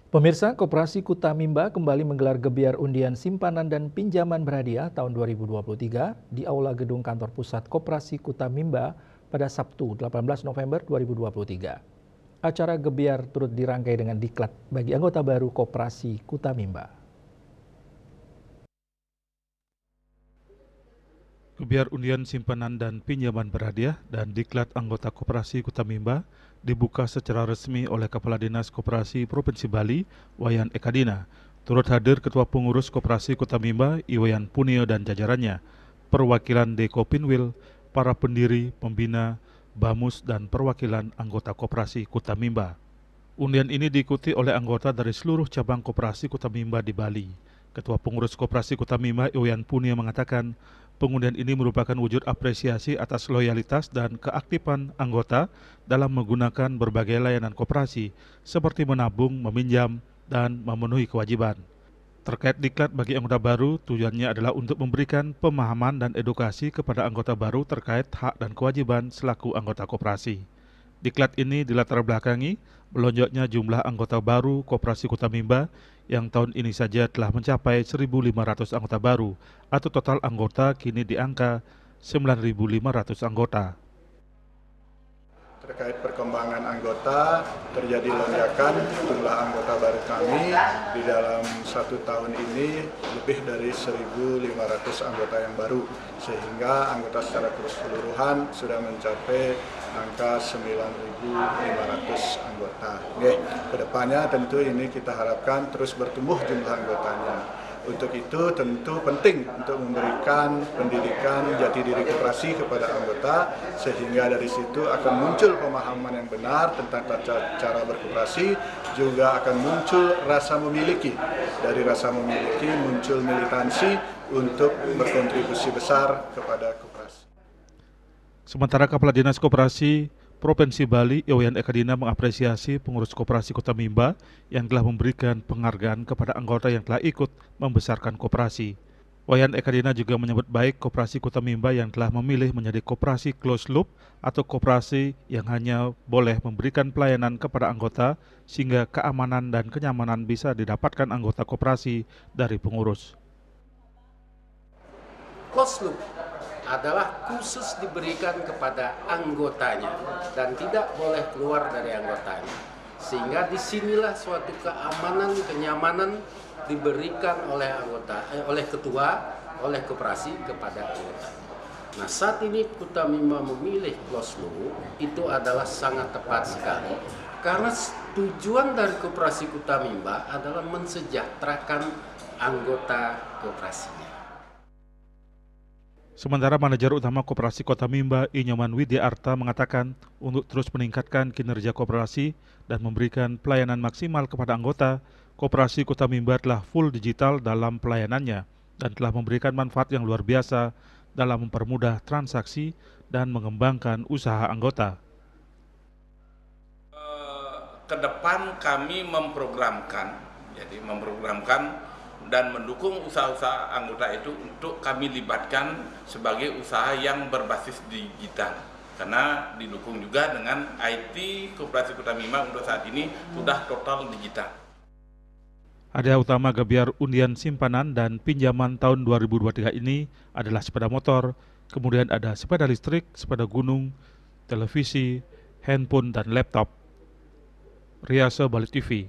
Pemirsa, Koperasi Kuta Mimba kembali menggelar gebiar undian simpanan dan pinjaman berhadiah tahun 2023 di Aula Gedung Kantor Pusat Koperasi Kuta Mimba pada Sabtu 18 November 2023. Acara gebiar turut dirangkai dengan diklat bagi anggota baru Koperasi Kuta Mimba. Gebiar undian simpanan dan pinjaman berhadiah dan diklat anggota Koperasi Kuta Mimba dibuka secara resmi oleh Kepala Dinas Koperasi Provinsi Bali, Wayan Ekadina. Turut hadir Ketua Pengurus Koperasi Kuta Mimba, Iwayan Punio dan jajarannya, perwakilan Dekopinwil, para pendiri, pembina, Bamus dan perwakilan anggota Koperasi Kuta Mimba. Undian ini diikuti oleh anggota dari seluruh cabang Koperasi Kuta Mimba di Bali. Ketua Pengurus Koperasi Kuta Mimba, Iwayan Punio mengatakan, pengundian ini merupakan wujud apresiasi atas loyalitas dan keaktifan anggota dalam menggunakan berbagai layanan koperasi seperti menabung, meminjam, dan memenuhi kewajiban. Terkait diklat bagi anggota baru, tujuannya adalah untuk memberikan pemahaman dan edukasi kepada anggota baru terkait hak dan kewajiban selaku anggota koperasi. Diklat ini dilatar belakangi melonjaknya jumlah anggota baru Koperasi Kuta Mimba yang tahun ini saja telah mencapai 1.500 anggota baru atau total anggota kini di angka 9.500 anggota. Terkait perkembangan anggota, terjadi lonjakan jumlah anggota baru kami di dalam 1 tahun ini lebih dari 1.500 anggota yang baru, sehingga anggota secara keseluruhan sudah mencapai angka 9.500 anggota. Kedepannya tentu ini kita harapkan terus bertumbuh jumlah anggotanya. Untuk itu tentu penting untuk memberikan pendidikan jati diri koperasi kepada anggota, sehingga dari situ akan muncul pemahaman yang benar tentang cara berkoperasi, juga akan muncul rasa memiliki. Dari rasa memiliki muncul militansi untuk berkontribusi besar kepada koperasi. Sementara Kepala Dinas Koperasi Provinsi Bali, Iwayan Ekadina mengapresiasi pengurus Koperasi Kuta Mimba yang telah memberikan penghargaan kepada anggota yang telah ikut membesarkan koperasi. Wayan Ekadina juga menyebut baik Koperasi Kuta Mimba yang telah memilih menjadi koperasi closed loop atau koperasi yang hanya boleh memberikan pelayanan kepada anggota sehingga keamanan dan kenyamanan bisa didapatkan anggota koperasi dari pengurus. Closed loop adalah khusus diberikan kepada anggotanya dan tidak boleh keluar dari anggotanya. Sehingga disinilah suatu keamanan, kenyamanan diberikan oleh anggota, oleh ketua, oleh koperasi kepada anggota. Nah, saat ini Kuta Mimba memilih closed loop itu adalah sangat tepat sekali karena tujuan dari Koperasi Kuta Mimba adalah mensejahterakan anggota koperasinya. Sementara Manajer Utama Koperasi Kota Mimba, Inyoman Widiarta mengatakan untuk terus meningkatkan kinerja koperasi dan memberikan pelayanan maksimal kepada anggota, Koperasi Kota Mimba telah full digital dalam pelayanannya dan telah memberikan manfaat yang luar biasa dalam mempermudah transaksi dan mengembangkan usaha anggota. Kedepan kami memprogramkan dan mendukung usaha-usaha anggota itu untuk kami libatkan sebagai usaha yang berbasis digital, karena didukung juga dengan IT Koperasi Kuta Mimba untuk saat ini sudah total digital. Hadiah utama gebiar undian simpanan dan pinjaman tahun 2023 ini adalah sepeda motor, kemudian ada sepeda listrik, sepeda gunung, televisi, handphone dan laptop. Riasa Bali TV.